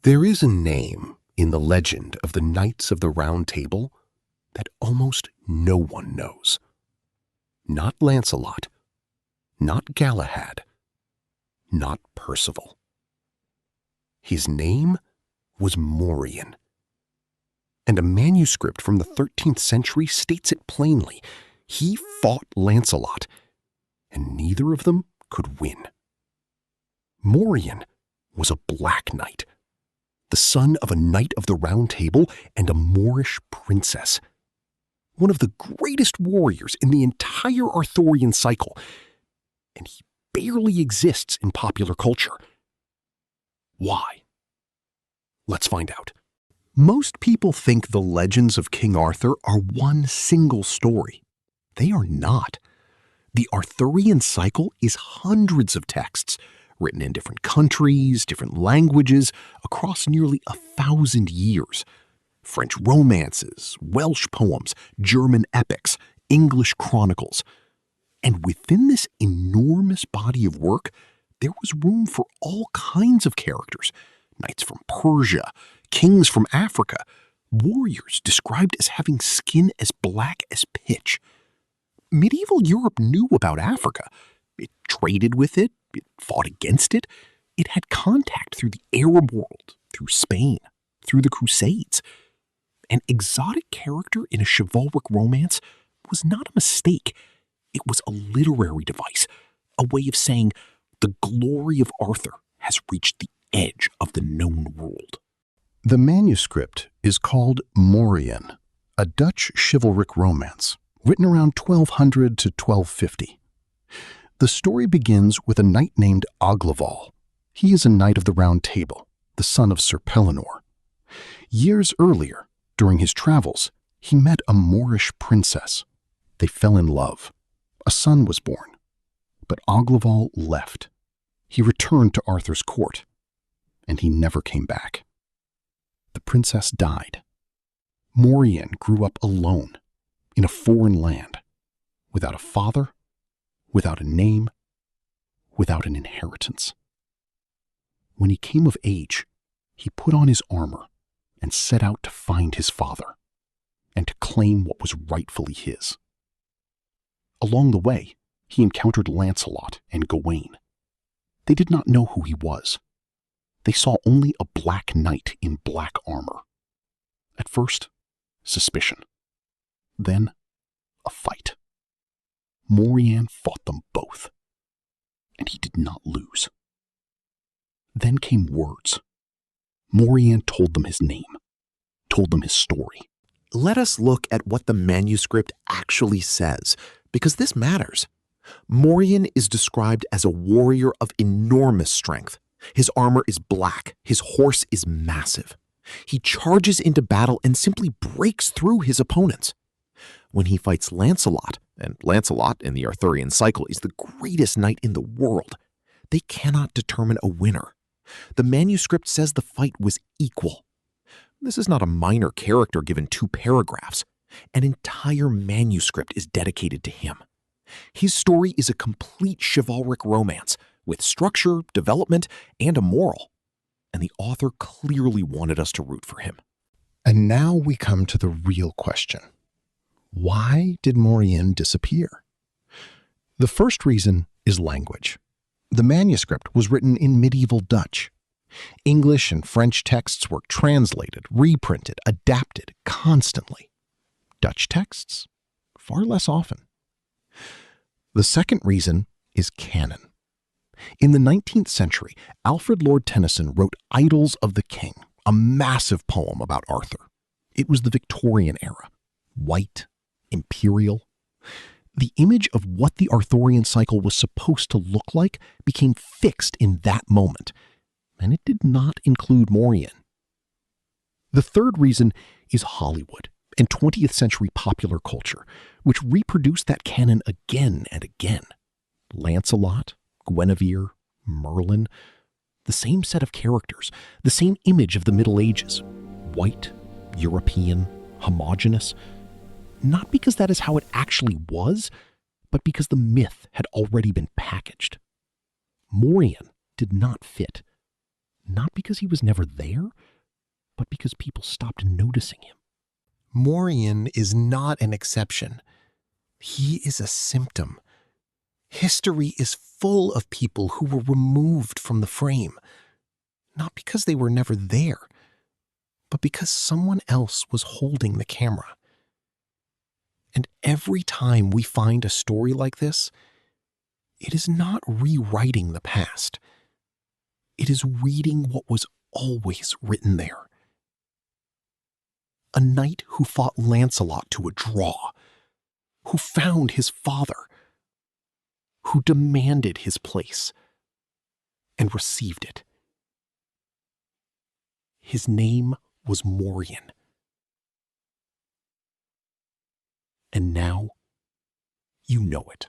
There is a name in the legend of the Knights of the Round Table that almost no one knows. Not Lancelot, not Galahad, not Percival. His name was Moriaen, and a manuscript from the 13th century states it plainly. He fought Lancelot, and neither of them could win. Moriaen was a Black Knight, the son of a Knight of the Round Table and a Moorish princess, one of the greatest warriors in the entire Arthurian cycle, and he barely exists in popular culture. Why? Let's find out. Most people think the legends of King Arthur are one single story. They are not. The Arthurian cycle is hundreds of texts, written in different countries, different languages, across nearly 1,000 years. French romances, Welsh poems, German epics, English chronicles. And within this enormous body of work, there was room for all kinds of characters. Knights from Persia, kings from Africa, warriors described as having skin as black as pitch. Medieval Europe knew about Africa. It traded with it, it fought against it. It had contact through the Arab world, through Spain, through the Crusades. An exotic character in a chivalric romance was not a mistake. It was a literary device, a way of saying the glory of Arthur has reached the edge of the known world. The manuscript is called Moriaen, a Dutch chivalric romance, written around 1200 to 1250. The story begins with a knight named Aglaval. He is a knight of the Round Table, the son of Sir Pellinore. Years earlier, during his travels, he met a Moorish princess. They fell in love. A son was born. But Aglaval left. He returned to Arthur's court, and he never came back. The princess died. Moriaen grew up alone, in a foreign land, without a father, without a name, without an inheritance. When he came of age, he put on his armor and set out to find his father and to claim what was rightfully his. Along the way, he encountered Lancelot and Gawain. They did not know who he was. They saw only a black knight in black armor. At first, suspicion. Then, a fight. Moriaen fought them both, and he did not lose. Then came words. Moriaen told them his name, told them his story. Let us look at what the manuscript actually says, because this matters. Moriaen is described as a warrior of enormous strength. His armor is black, his horse is massive. He charges into battle and simply breaks through his opponents. When he fights Lancelot, and Lancelot in the Arthurian cycle is the greatest knight in the world, they cannot determine a winner. The manuscript says the fight was equal. This is not a minor character given 2 paragraphs. An entire manuscript is dedicated to him. His story is a complete chivalric romance with structure, development, and a moral. And the author clearly wanted us to root for him. And now we come to the real question. Why did Moriaen disappear? The first reason is language. The manuscript was written in medieval Dutch. English and French texts were translated, reprinted, adapted constantly. Dutch texts, far less often. The second reason is canon. In the 19th century, Alfred Lord Tennyson wrote Idylls of the King, a massive poem about Arthur. It was the Victorian era. White, imperial. The image of what the Arthurian cycle was supposed to look like became fixed in that moment, and it did not include Moriaen. The third reason is Hollywood and 20th century popular culture, which reproduced that canon again and again. Lancelot, Guinevere, Merlin, the same set of characters, the same image of the Middle Ages, white, European, homogeneous, not because that is how it actually was, but because the myth had already been packaged. Moriaen did not fit. not because he was never there, but because people stopped noticing him. Moriaen is not an exception. He is a symptom. History is full of people who were removed from the frame, not because they were never there, but because someone else was holding the camera. And every time we find a story like this, it is not rewriting the past. It is reading what was always written there. A knight who fought Lancelot to a draw, who found his father, who demanded his place and received it. His name was Moriaen. And now you know it.